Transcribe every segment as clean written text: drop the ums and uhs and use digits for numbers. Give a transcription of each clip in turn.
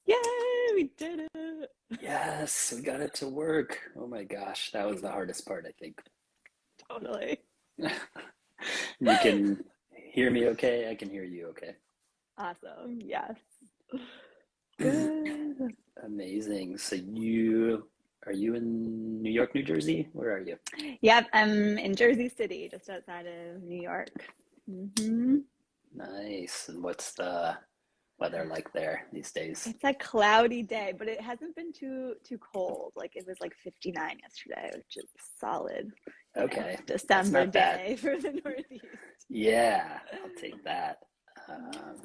Yay, we did it. Yes, we got it to work. Oh my gosh, that was the hardest part, I think. Totally. You can hear me okay? I can hear you okay. Awesome. Yes. Good. Amazing. So you are you in New York, New Jersey? Where are you? Yep, I'm in Jersey City, just outside of New York. hmm Nice. And what's the weather like there these days? It's a cloudy day, but it hasn't been too cold. Like it was like 59 yesterday, which is solid, Okay, that's December not bad. day for the Northeast. Yeah, I'll take that. Um,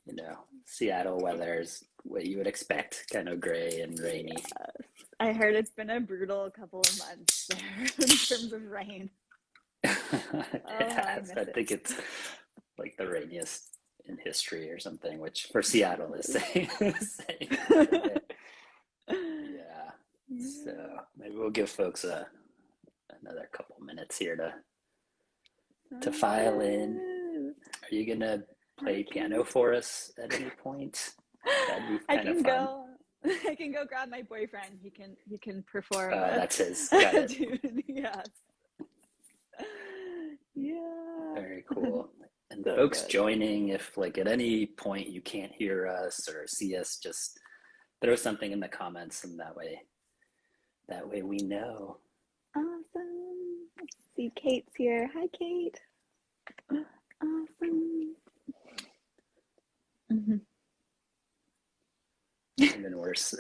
Yeah. Seattle weather's what you would expect, kind of gray and rainy. Yes. I heard it's been a brutal couple of months there in terms of rain. It Oh, how I has. miss I it. think it's like the rainiest in history or something, which for Seattle is saying quite a bit. Yeah. So Yeah. maybe we'll give folks another couple minutes here to Sounds file in. good. Are you gonna I play piano can for us at any point? That'd be I kind of can fun. go I can go grab my boyfriend. He can perform That's his. Got a it. tune. Yes. Yeah. Very cool. And So folks good. joining, if like at any point you can't hear us or see us, just throw something in the comments, and that way we know. Awesome. Let's see, Kate's here. Hi, Kate. Awesome. Mhm. Even worse.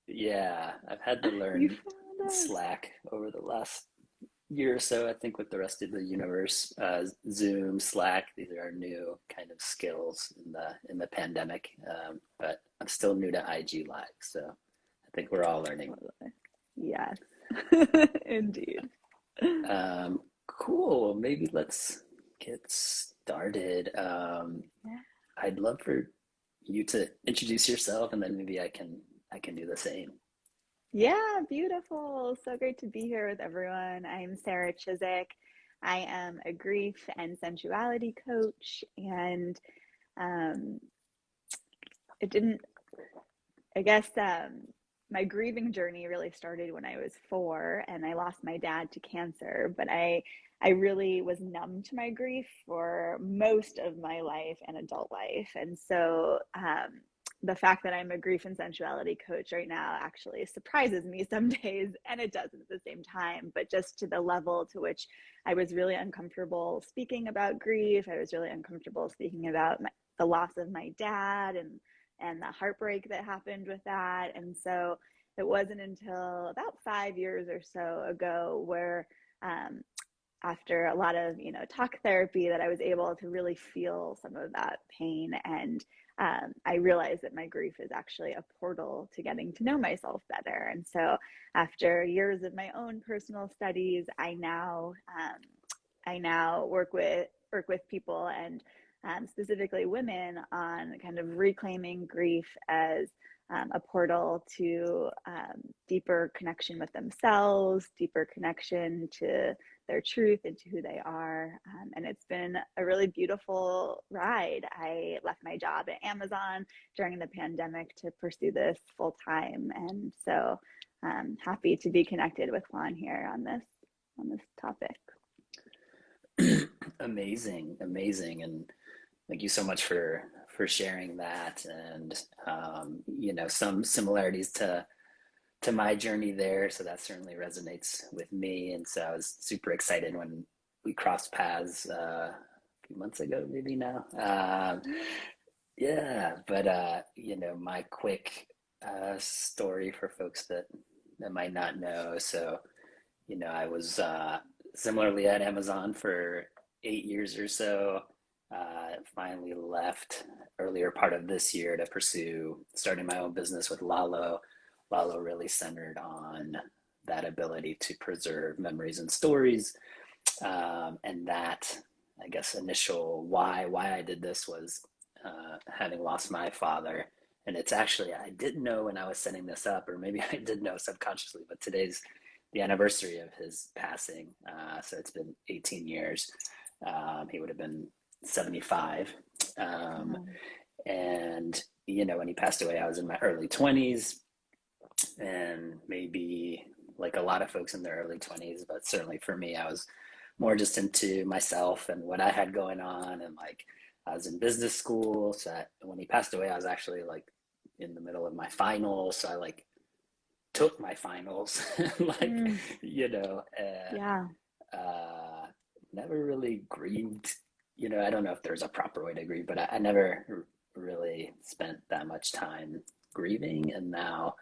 Yeah, I've had to You learn found us. Slack over the last year or so, I think, with the rest of the universe. Zoom, Slack, these are our new kind of skills in the pandemic. But I'm still new to IG Live, so I think we're all learning. Totally. Yes. Indeed. Cool. Maybe let's get started. Yeah. I'd love for you to introduce yourself, and then maybe I can do the same. Yeah, beautiful. So great to be here with everyone. I'm Sara Chizek. I am a grief and sensuality coach, and um, it didn't, I guess, my grieving journey really started when I was 4 and I lost my dad to cancer, but I really was numb to my grief for most of my life and adult life. And so the fact that I'm a grief and sensuality coach right now actually surprises me some days, and it doesn't at the same time, but just to the level to which I was really uncomfortable speaking about grief. I was really uncomfortable speaking about the loss of my dad and the heartbreak that happened with that. And so it wasn't until about 5 years or so ago where um, after a lot of talk therapy that I was able to really feel some of that pain, and I realized that my grief is actually a portal to getting to know myself better. And so after years of my own personal studies, I now work with people, and specifically women, on kind of reclaiming grief as a portal to deeper connection with themselves, deeper connection to their truth and to who they are. And it's been a really beautiful ride. I left my job at Amazon during the pandemic to pursue this full time, and so I'm happy to be connected with Juan here on this topic. Amazing, amazing, and thank you so much for sharing that. And some similarities to my journey there, so that certainly resonates with me. And so I was super excited when we crossed paths a few months ago, maybe now. Yeah, but my quick story for folks that might not know. So I was similarly at Amazon for 8 years or so. Finally left earlier part of this year to pursue starting my own business with Lalo. Lalo really centered on that ability to preserve memories and stories. And that, I guess, initial why I did this was having lost my father. And it's actually, I didn't know when I was setting this up, or maybe I did know subconsciously, but today's the anniversary of his passing. So it's been 18 years. He would have been 75. Um, Um, and, when he passed away, I was in my early 20s, and maybe like a lot of folks in their early 20s, but certainly for me, I was more just into myself and what I had going on. And like, I was in business school. So when he passed away, I was actually like in the middle of my finals. So I like took my finals, like, Mm, and yeah. uh, never really grieved. I don't know if there's a proper way to grieve, but I never really spent that much time grieving. And now,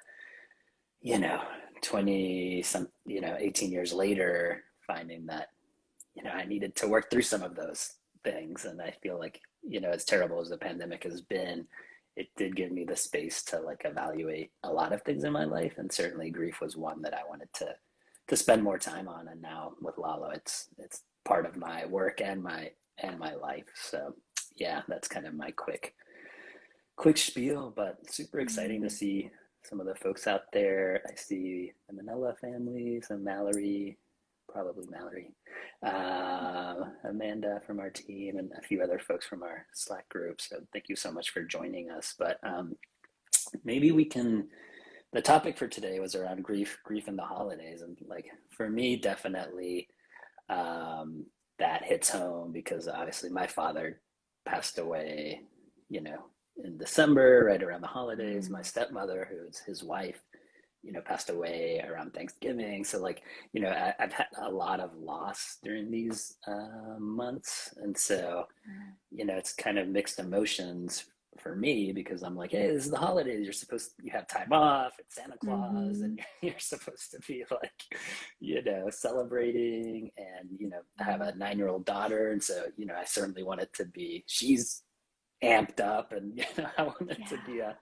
you know, 20 some, 18 years later, finding that, I needed to work through some of those things. And I feel like, as terrible as the pandemic has been, it did give me the space to like evaluate a lot of things in my life. And certainly grief was one that I wanted to spend more time on. And now with Lalo, it's part of my work and my life. So yeah, that's kind of my quick spiel, but super exciting to Mm, see some of the folks out there. I see the Manila family, some Mallory, probably Mallory, Amanda from our team, and a few other folks from our Slack group. So thank you so much for joining us. But maybe we can. The topic for today was around grief in the holidays, and like for me, definitely um, that hits home because obviously my father passed away, you know, in December, right around the holidays. My mm, stepmother, who's his wife, passed away around Thanksgiving. So like, I've had a lot of loss during these months. And so, yeah. it's kind of mixed emotions for me because I'm like, hey, this is the holidays. You have time off. It's Santa Claus, and Mm-hmm. you're supposed to be like, celebrating. And I have a 9-year-old daughter, and so I certainly want it to be. She's amped up, and I want it to Yeah. be a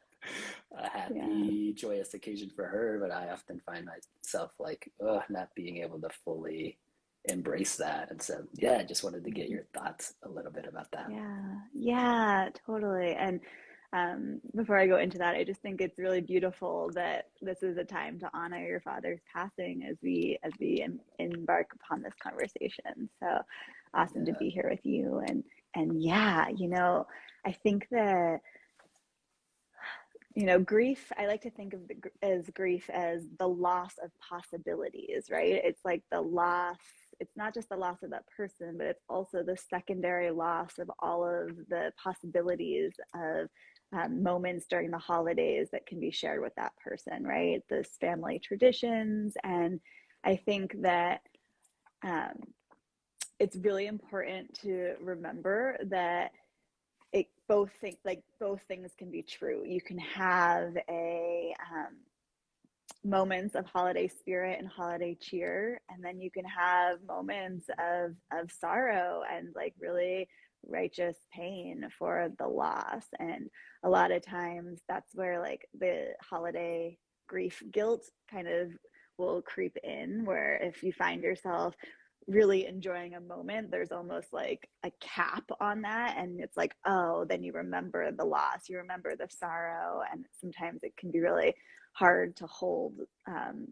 Yeah. happy, joyous occasion for her. But I often find myself like, not being able to fully embrace that. And so, yeah, I just wanted to get Mm-hmm. your thoughts a little bit about that. Yeah, yeah, totally. And before I go into that, I just think it's really beautiful that this is a time to honor your father's passing as we embark upon this conversation. So awesome to Yeah. be here with you. And yeah, I think that grief, I like to think of as grief as the loss of possibilities, right? It's like the loss, it's not just the loss of that person, but it's also the secondary loss of all of the possibilities of moments during the holidays that can be shared with that person, right? Those family traditions. And I think that um, it's really important to remember that both things can be true. You can have a moments of holiday spirit and holiday cheer, and then you can have moments of sorrow and like really righteous pain for the loss. And a lot of times that's where like the holiday grief guilt kind of will creep in, where if you find yourself really enjoying a moment, there's almost like a cap on that. And it's like, oh, then you remember the loss, you remember the sorrow. And sometimes it can be really hard um,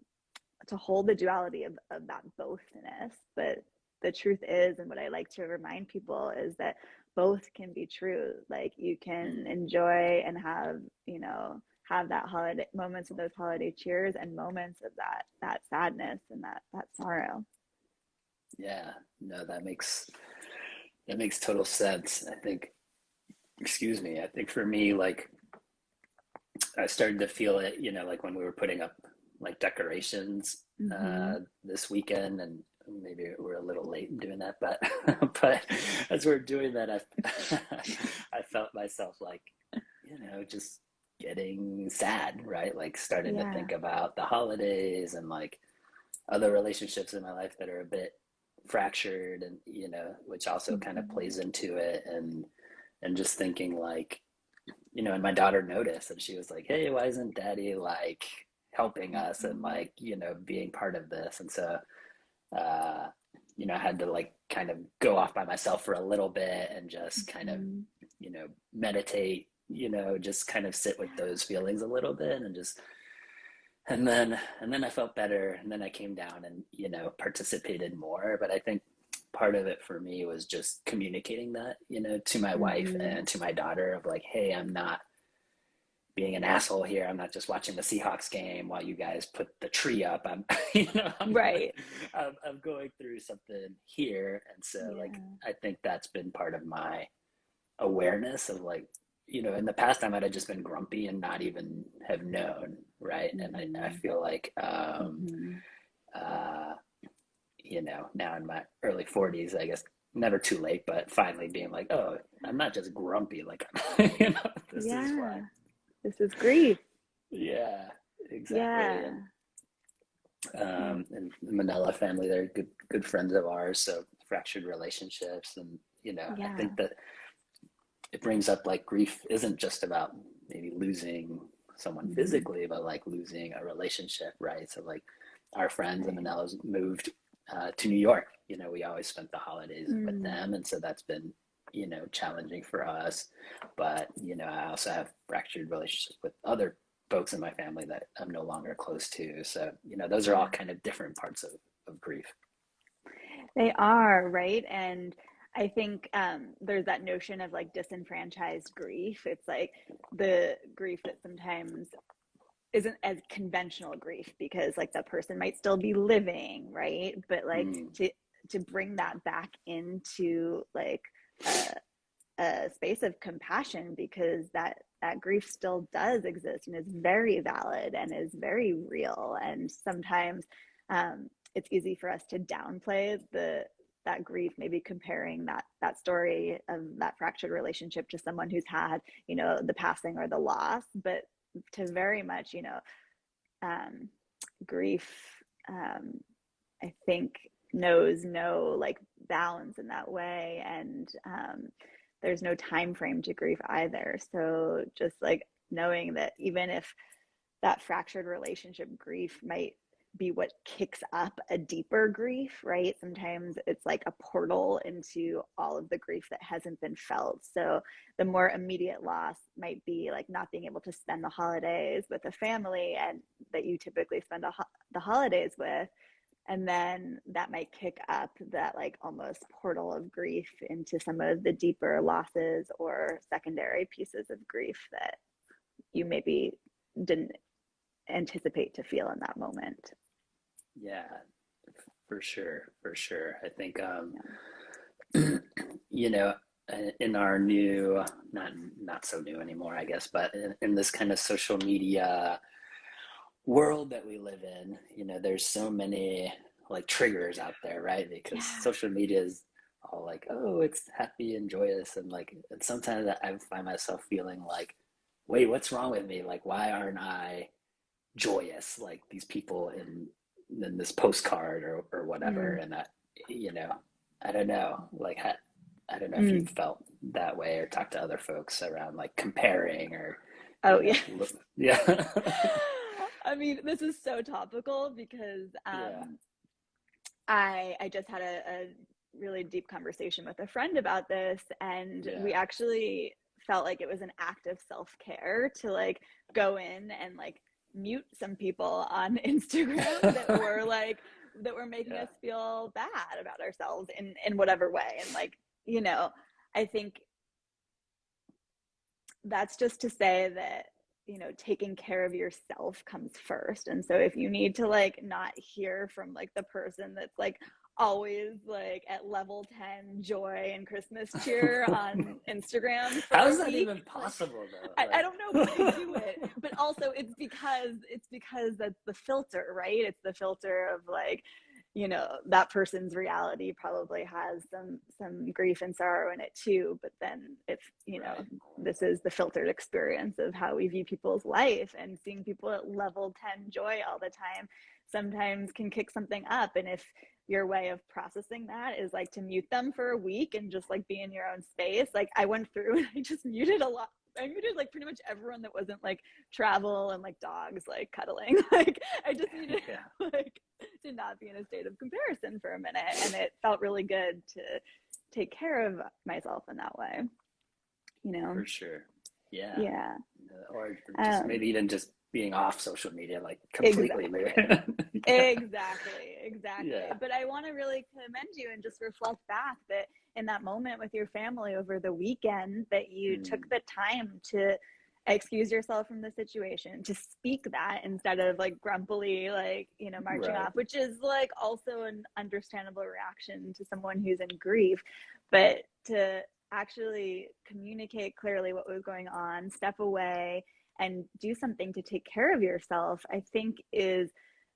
to hold the duality of that bothness. But the truth is, and what I like to remind people is that both can be true. Like you can Mm. enjoy and have that holiday moments of those holiday cheers and moments of that sadness and that sorrow. Yeah. No, that makes total sense. I think, excuse me, I think for me, like I started to feel it, like when we were putting up like decorations Mm-hmm. this weekend, and maybe we're a little late in doing that, but but as we're doing that, I felt myself like, just getting sad, right? Like starting to Yeah. think about the holidays and like other relationships in my life that are a bit fractured, and which also kind of Mm-hmm. plays into it, and just thinking like, and my daughter noticed, and she was like, hey, why isn't daddy like helping us and Mm-hmm. like, being part of this? And so, uh, I had to like kind of go off by myself for a little bit and just kind of, Mm-hmm. meditate, just kind of sit with Yeah. those feelings a little bit, and just, and then I felt better, and then I came down and, participated more. But I think part of it for me was just communicating that, to my wife Mm-hmm. and to my daughter of like, hey, I'm not being an asshole here. I'm not just watching the Seahawks game while you guys put the tree up. I'm, Right. I'm going through something here. And so like, Yeah. I think that's been part of my awareness of like, in the past I might have just been grumpy and not even have known. Right. And I Mm-hmm. feel like, Mm-hmm. uh, now in my early 40s, I guess never too late, but finally being like, oh, I'm not just grumpy. Like, this is why. Yeah. This is grief. Yeah, exactly. Yeah. And the Manila family, they're good friends of ours. So fractured relationships, and I Yeah. think that it brings up like grief isn't just about maybe losing someone Mm-hmm. physically, but like losing a relationship, right? So like our friends in Right. Manila's moved to New York. We always spent the holidays with Mm. them, and so that's been challenging for us. But I also have fractured relationships with other folks in my family that I'm no longer close to. So those are all Yeah. kind of different parts of grief. They are, right? And I think there's that notion of like disenfranchised grief. It's like the grief that sometimes isn't as conventional grief because like that person might still be living, right? But like Mm, to bring that back into like a, a space of compassion because that grief still does exist and is very valid and is very real. And sometimes it's easy for us to downplay that grief, maybe comparing that story of that fractured relationship to someone who's had the passing or the loss, but to very much um, grief, I think knows no like bounds in that way, and there's no time frame to grief either. So just like knowing that even if that fractured relationship grief might be what kicks up a deeper grief, right? Sometimes it's like a portal into all of the grief that hasn't been felt. So the more immediate loss might be like not being able to spend the holidays with a family and that you typically spend the holidays with. And then that might kick up that like almost portal of grief into some of the deeper losses or secondary pieces of grief that you maybe didn't anticipate to feel in that moment. yeah, for sure, for sure. I think Yeah. you know, in our new, not so new anymore, I guess, but in this kind of social media world that we live in, there's so many like triggers out there, right? Because Yeah. social media is all like, oh, it's happy and joyous, and sometimes I find myself feeling like, wait, what's wrong with me? Like, why aren't I joyous like these people in this postcard or whatever? Mm. And you know, I don't know, like I don't know if Mm. you've felt that way or talked to other folks around like comparing or, Oh, yeah. yeah. I mean, this is so topical because Yeah. I just had a really deep conversation with a friend about this, and we Yeah. actually felt like it was an act of self-care to like go in and like mute some people on Instagram that were making Yeah. us feel bad about ourselves in whatever way. And like, you know, I think that's just to say that taking care of yourself comes first. And so if you need to like not hear from like the person that's like always like at level 10 joy and Christmas cheer on Instagram for How a is that week, even like possible though? I Like, don't know, but they do it. But also it's because that's the filter, right? It's the filter of like, that person's reality probably has some grief and sorrow in it too. But then if, right. this is the filtered experience of how we view people's life, and seeing people at level 10 joy all the time sometimes can kick something up. And if your way of processing that is like to mute them for a week and just like be in your own space, like I went through and I just muted a lot. I muted like pretty much everyone that wasn't like travel and like dogs like cuddling. Like I just needed Yeah, like to not be in a state of comparison for a minute, and it felt really good to take care of myself in that way, you know. for sure. Yeah. Yeah. Or just um maybe even just being off social media, like completely, maybe. exactly. Exactly. Yeah. But I want to really commend you and just reflect back that in that moment with your family over the weekend that you took Mm, the time to excuse yourself from the situation, to speak that instead of like grumpily, like, marching Right. off, which is like also an understandable reaction to someone who's in grief. But to actually communicate clearly what was going on, step away, and do something to take care of yourself, I think is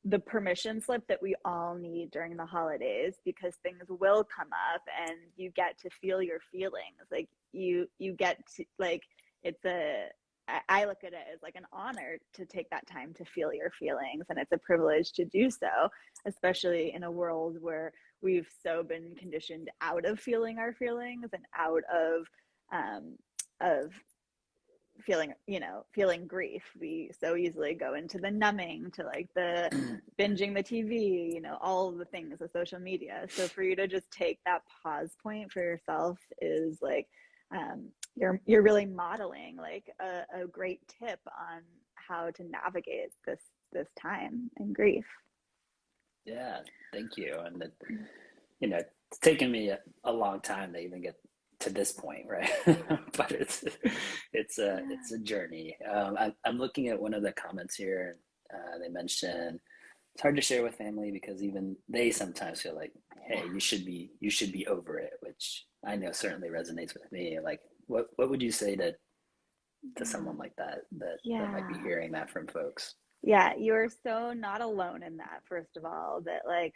the permission slip that we all need during the holidays, because things will come up and you get to feel your feelings. Like you get to, like, it's a I look at it as like an honor to take that time to feel your feelings, and it's a privilege to do so, especially in a world where we've so been conditioned out of feeling our feelings and out of feeling grief. We so easily go into the numbing, to like the binging the TV, all the things, the social media. So for you to just take that pause point for yourself is like, you're really modeling like a great tip on how to navigate this time and grief. Yeah, thank you. And it's taken me a long time to even get to this point, right? But it's a journey. I'm looking at one of the comments here. They mention it's hard to share with family because even they sometimes feel like, hey, you should be over it, which I know certainly resonates with me. Like, what would you say to someone like that might be Yeah. hearing that from folks? Yeah, you're so not alone in that, first of all, that like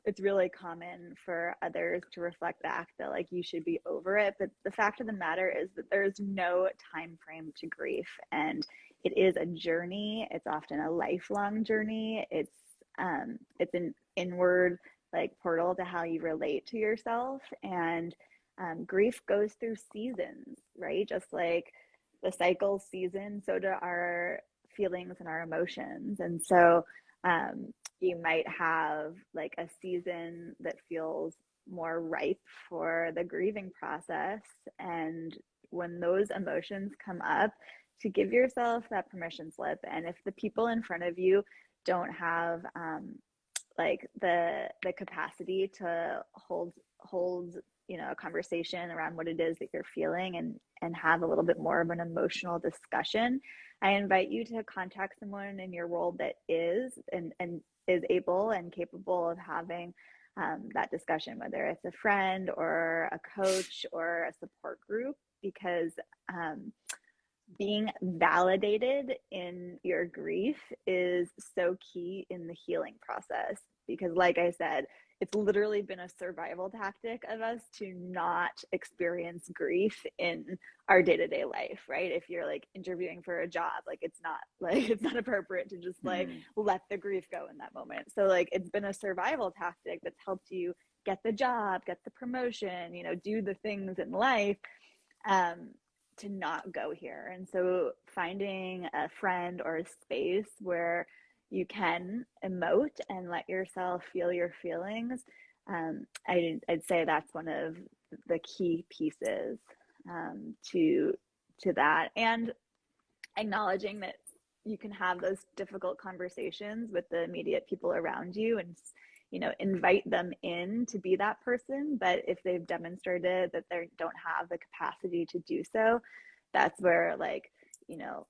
it's really common for others to reflect back that like you should be over it. But the fact of the matter is that there's no time frame to grief, and it is a journey. It's often a lifelong journey. It's an inward like portal to how you relate to yourself. And grief goes through seasons, right? Just like the cycle season, so do our feelings and our emotions. And so you might have like a season that feels more ripe for the grieving process. And when those emotions come up, to give yourself that permission slip. And if the people in front of you don't have like the capacity to hold a conversation around what it is that you're feeling, and have a little bit more of an emotional discussion, I invite you to contact someone in your role that and is able and capable of having that discussion, whether it's a friend or a coach or a support group, because being validated in your grief is so key in the healing process. Because like I said, it's literally been a survival tactic of us to not experience grief in our day-to-day life, right? If you're like interviewing for a job, like it's not appropriate to just like Hmm. let the grief go in that moment. So like it's been a survival tactic that's helped you get the job, get the promotion, do the things in life, um, to not go here. And so finding a friend or a space where you can emote and let yourself feel your feelings, I'd say that's one of the key pieces to that. And acknowledging that you can have those difficult conversations with the immediate people around you, and invite them in to be that person. But if they've demonstrated that they don't have the capacity to do so, that's where like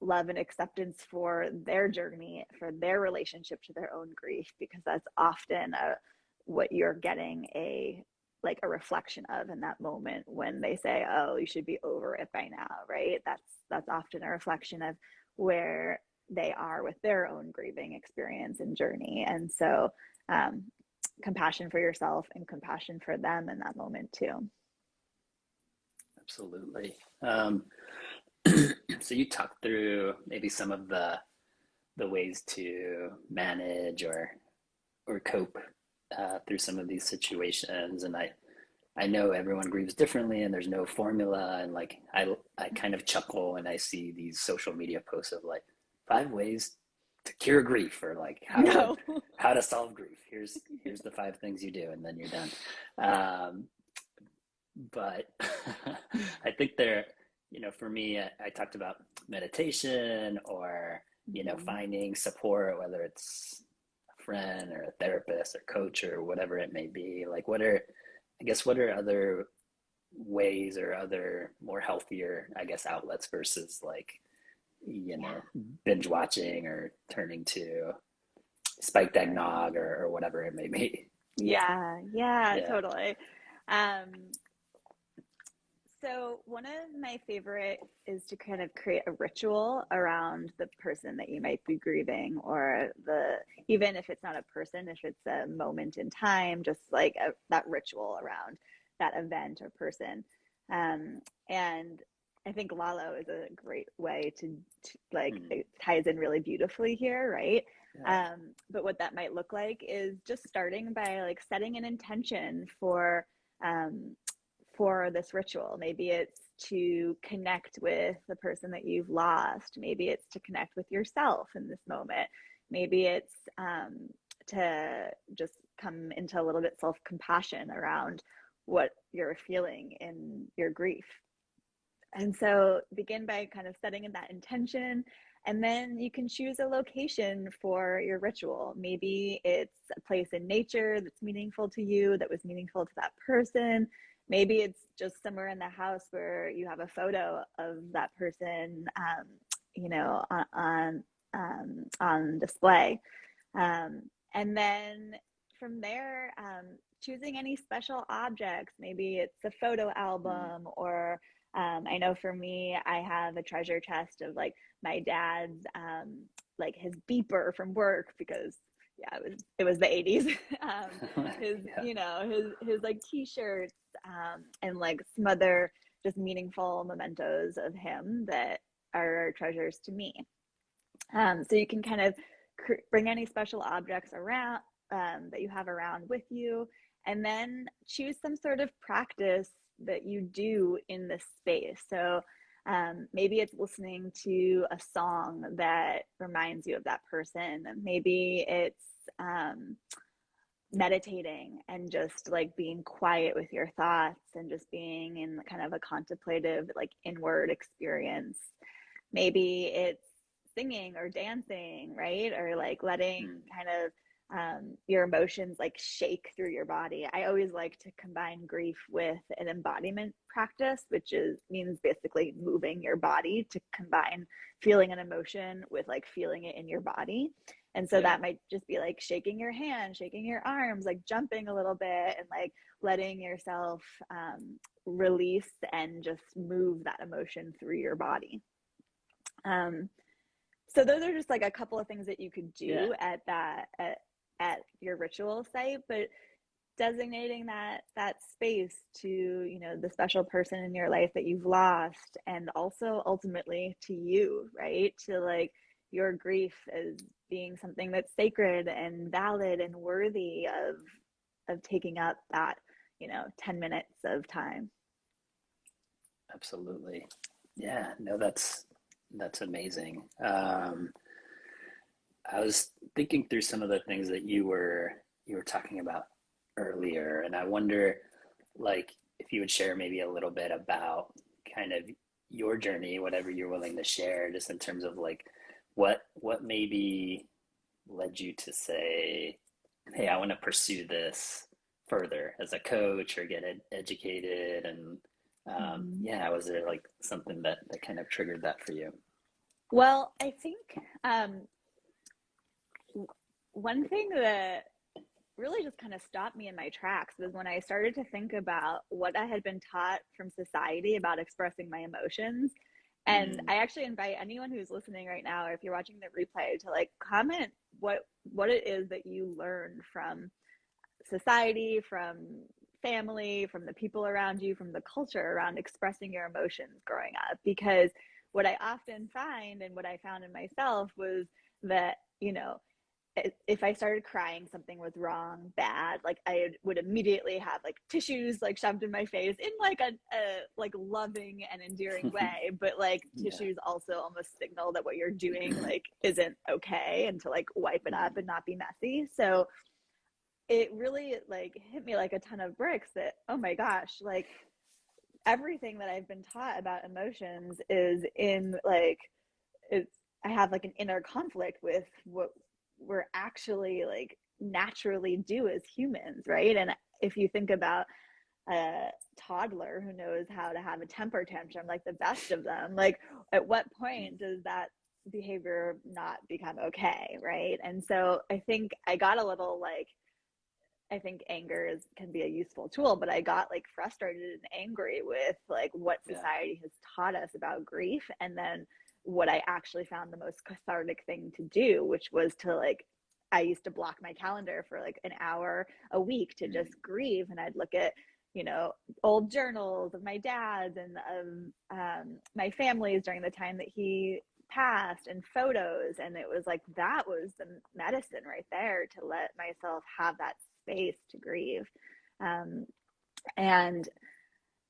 love and acceptance for their journey, for their relationship to their own grief, because that's often what you're getting a reflection of in that moment when they say, oh, you should be over it by now, right? That's often a reflection of where they are with their own grieving experience and journey. And so um, compassion for yourself and compassion for them in that moment too. Absolutely. So you talked through maybe some of the ways to manage or cope through some of these situations, and I know everyone grieves differently, and there's no formula. And like I kind of chuckle when I see these social media posts of like 5 ways to cure grief, or like No. how to solve grief. Here's the 5 things you do, and then you're done. But I think for me, I talked about meditation, or Mm-hmm. finding support, whether it's a friend or a therapist or coach or whatever it may be. Like, what are other ways or other more healthier, I guess, outlets versus like you Yeah. know, binge watching or turning to spiked eggnog or whatever it may be. Yeah, yeah, Yeah. totally. Um, so one of my favorite is to kind of create a ritual around the person that you might be grieving, or the, even if it's not a person, if it's a moment in time, just like that ritual around that event or person. And I think Lalo is a great way to like, Mm, it ties in really beautifully here, right? yeah. But what that might look like is just starting by like setting an intention um, for this ritual. Maybe it's to connect with the person that you've lost. Maybe it's to connect with yourself in this moment. Maybe it's to just come into a little bit self compassion around what you're feeling in your grief. And so begin by kind of setting in that intention. And then you can choose a location for your ritual. Maybe it's a place in nature that's meaningful to you, that was meaningful to that person. Maybe it's just somewhere in the house where you have a photo of that person, you know, on display. And then from there, choosing any special objects. Maybe it's a photo Mm. album, or I know for me, I have a treasure chest of like my dad's, like his beeper from work, because yeah, it was the 80s. His, Yeah. you know, his like t-shirts, and like some other just meaningful mementos of him that are treasures to me. So you can kind of bring any special objects around, that you have around with you, and then choose some sort of practice that you do in this space. So maybe it's listening to a song that reminds you of that person. Maybe it's meditating and just like being quiet with your thoughts and just being in kind of a contemplative, like inward experience. Maybe it's singing or dancing, right? Or like letting Mm. kind of your emotions like shake through your body. I always like to combine grief with an embodiment practice, which is means basically moving your body to combine feeling an emotion with like feeling it in your body. And so Yeah. that might just be like shaking your hands, shaking your arms, like jumping a little bit, and like letting yourself release and just move that emotion through your body. Um, so those are just like a couple of things that you could Yeah. do at your ritual site, but designating that space to, you know, the special person in your life that you've lost, and also ultimately to you, right? To like your grief as being something that's sacred and valid and worthy of taking up that, you know, 10 minutes of time. Absolutely. Yeah. No, that's amazing. I was thinking through some of the things that you were talking about earlier, and I wonder, like, if you would share maybe a little bit about kind of your journey, whatever you're willing to share, just in terms of like what maybe led you to say, "Hey, I want to pursue this further as a coach or get educated," and Mm-hmm. yeah, was there like something that kind of triggered that for you? Well, I think um, one thing that really just kind of stopped me in my tracks was when I started to think about what I had been taught from society about expressing my emotions. And Mm, I actually invite anyone who's listening right now, or if you're watching the replay, to like comment what it is that you learned from society, from family, from the people around you, from the culture around expressing your emotions growing up. Because what I often find, and what I found in myself, was that, you know, if I started crying, something was wrong, bad. Like I would immediately have like tissues like shoved in my face in like a like loving and endearing way. But like yeah. tissues also almost signal that what you're doing like isn't okay, and to like wipe it up Mm, and not be messy. So it really like hit me like a ton of bricks that, oh my gosh, like everything that I've been taught about emotions is in like, it's, I have like an inner conflict with what we're actually like naturally do as humans, right? And if you think about a toddler who knows how to have a temper tantrum like the best of them. Like, at what point does that behavior not become okay, right? And so I think I got a little like, I think anger can be a useful tool, but I got like frustrated and angry with like what Yeah. society has taught us about grief, and then what I actually found the most cathartic thing to do, which was to like, I used to block my calendar for like an hour a week to just Mm. grieve, and I'd look at, you know, old journals of my dad's and of my family's during the time that he passed, and photos, and it was like that was the medicine right there to let myself have that space to grieve. um, and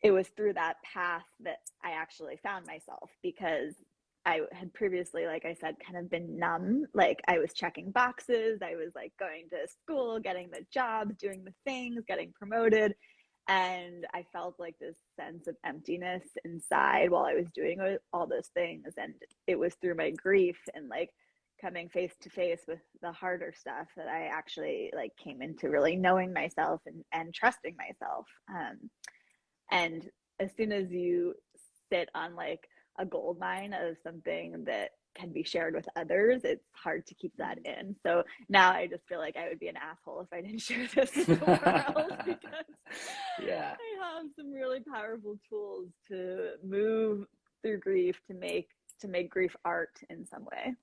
it was through that path that I actually found myself, because I had previously, like I said, kind of been numb. Like, I was checking boxes, I was like going to school, getting the jobs, doing the things, getting promoted, and I felt like this sense of emptiness inside while I was doing all those things. And it was through my grief and like coming face to face with the harder stuff that I actually like came into really knowing myself and trusting myself. And as soon as you sit on like a gold mine of something that can be shared with others, it's hard to keep that in. So now I just feel like I would be an asshole if I didn't share this with the world, because Yeah. I have some really powerful tools to move through grief, to make grief art in some way.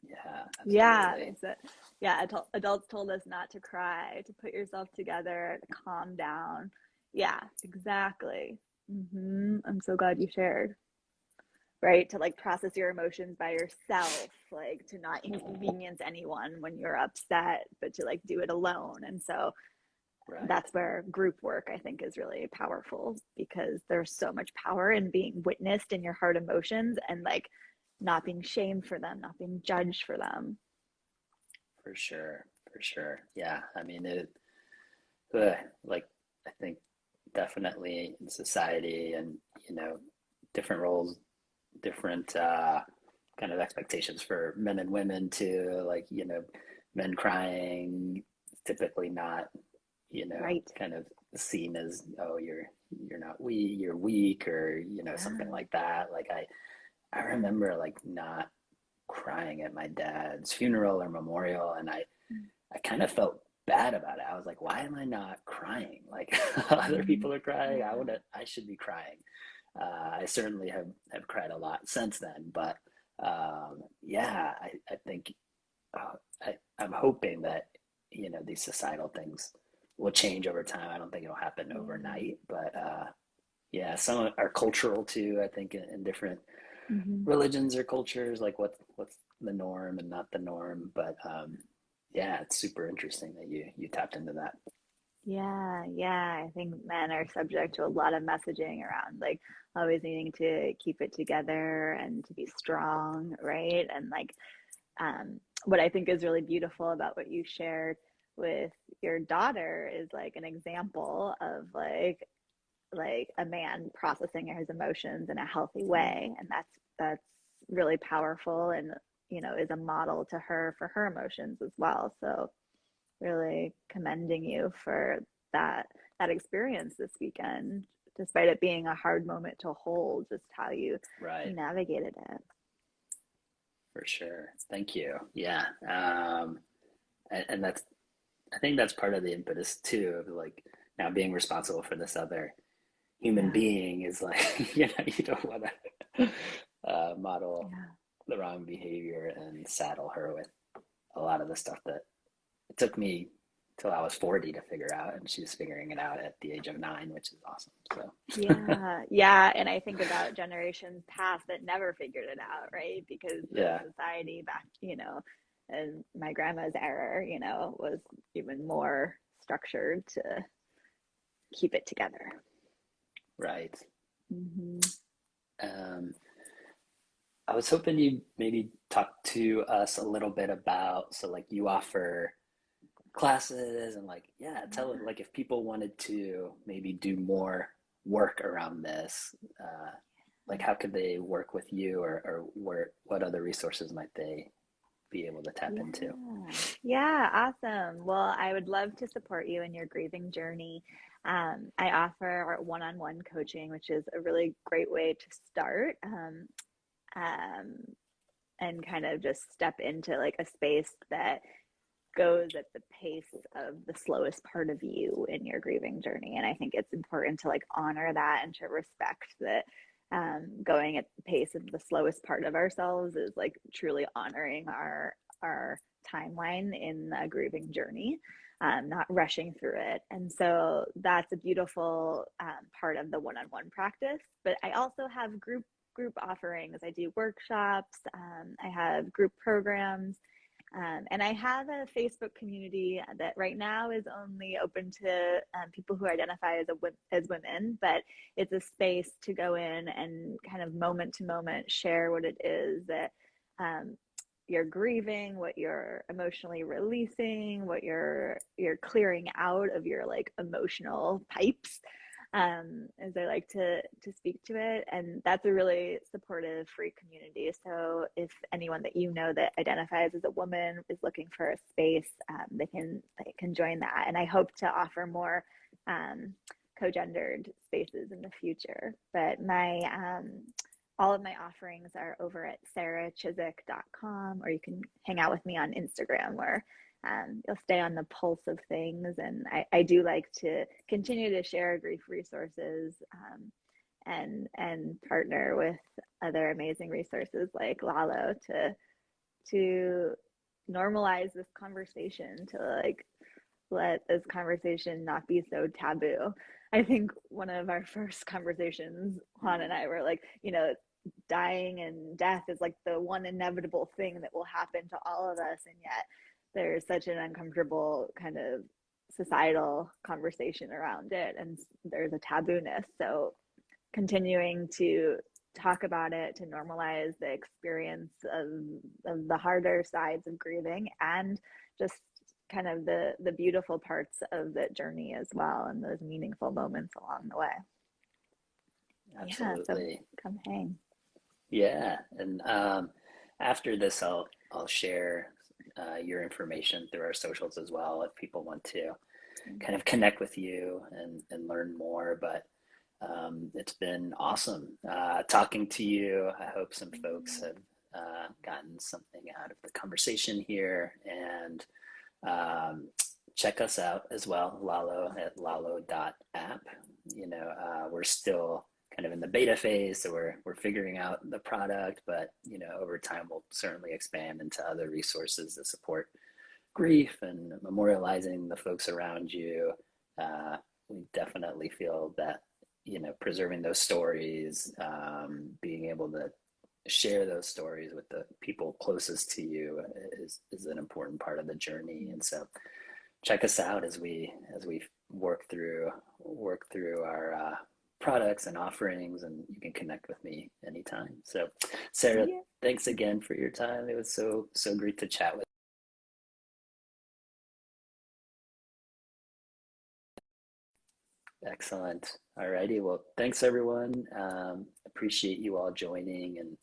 Yeah, Yeah, absolutely. they said, yeah, adults told us not to cry, to put yourself together, to calm down. Yeah, exactly. I'm so glad you shared, right? To like process your emotions by yourself, like to not inconvenience anyone when you're upset, but to like do it alone. And so Right. that's where group work, I think, is really powerful, because there's so much power in being witnessed in your hard emotions, and like not being shamed for them, not being judged for them. For sure. For sure. Yeah. I mean, like, I think definitely in society and, you know, different roles, different kind of expectations for men and women too, like, you know, men crying typically not, you know, Right. kind of seen as, oh, you're not weak, you're weak, or, you know, something Yeah. like that. Like I remember like not crying at my dad's funeral or memorial, and I kind of felt bad about it. I was like, why am I not crying? Like other Mm, people are crying. yeah. I should be crying. I certainly have cried a lot since then, but yeah, I think I'm hoping that, you know, these societal things will change over time. I don't think it'll happen Yeah. overnight, but yeah, some are cultural too. I think in different Hmm. religions or cultures, like what's the norm and not the norm. But yeah, it's super interesting that you tapped into that. Yeah, yeah. I think men are subject to a lot of messaging around like always needing to keep it together and to be strong, right? And like, what I think is really beautiful about what you shared with your daughter is like an example of like a man processing his emotions in a healthy Mm, way, and that's really powerful, and is a model to her for her emotions as well. So really commending you for that that experience this weekend, despite it being a hard moment to hold, just how you right, navigated it. for sure. Thank you. Yeah, and that's I think that's part of the impetus too of like now being responsible for this other human Yeah, being is like you know you don't want to model yeah, the wrong behavior and saddle her with a lot of the stuff that it took me till I was 40 to figure out, and she's figuring it out at the age of 9, which is awesome. So, yeah, yeah. And I think about generations past that never figured it out, right? Because the yeah, society back, and my grandma's era, was even more structured to keep it together. right. Hmm. Um, I was hoping you'd maybe talk to us a little bit about, so like you offer classes and like, yeah, tell Yeah. like if people wanted to maybe do more work around this, like how could they work with you or what other resources might they be able to tap into. Yeah. Yeah, awesome. Well, I would love to support you in your grieving journey. I offer one-on-one coaching, which is a really great way to start. Um, and kind of just step into like a space that goes at the pace of the slowest part of you in your grieving journey. And I think it's important to like honor that and to respect that going at the pace of the slowest part of ourselves is like truly honoring our timeline in the grieving journey, not rushing through it. And so that's a beautiful part of the one-on-one practice. But I also have group offerings. I do workshops. I have group programs. And I have a Facebook community that right now is only open to people who identify as women, but it's a space to go in and kind of moment to moment share what it is that you're grieving, what you're emotionally releasing, what you're clearing out of your like emotional pipes, as I like to speak to it. And that's a really supportive, free community. So if anyone that you know that identifies as a woman is looking for a space, they can join that. And I hope to offer more co-gendered spaces in the future. But my all of my offerings are over at sarachizek.com, or you can hang out with me on Instagram, where you'll stay on the pulse of things. And I do like to continue to share grief resources, and partner with other amazing resources like Lalo to normalize this conversation, to like let this conversation not be so taboo. I think one of our first conversations, Juan and I were like, dying and death is like the one inevitable thing that will happen to all of us. And yet there's such an uncomfortable kind of societal conversation around it. And there's a tabooness. So continuing to talk about it, to normalize the experience of the harder sides of grieving, and just kind of the beautiful parts of that journey as well, and those meaningful moments along the way. Yeah, so Absolutely. come hang. Yeah. And after this, I'll share your information through our socials as well if people want to kind of connect with you and learn more. But it's been awesome talking to you. I hope some folks have gotten something out of the conversation here. And check us out as well, Lalo at lalo.app. We're still kind of in the beta phase, so we're figuring out the product, but over time we'll certainly expand into other resources that support grief and memorializing the folks around you. We definitely feel that preserving those stories, being able to share those stories with the people closest to you is an important part of the journey. And so check us out as we work through our products and offerings, and you can connect with me anytime. So Sarah, Yeah. thanks again for your time. It was so great to chat with. Excellent. All righty. Well, thanks everyone. Appreciate you all joining, and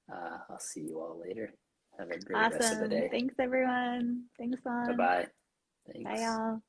I'll see you all later. Have a great rest of the Awesome. day. Thanks, everyone. Thanks, Bye Juan. bye. Bye, Thanks. y'all.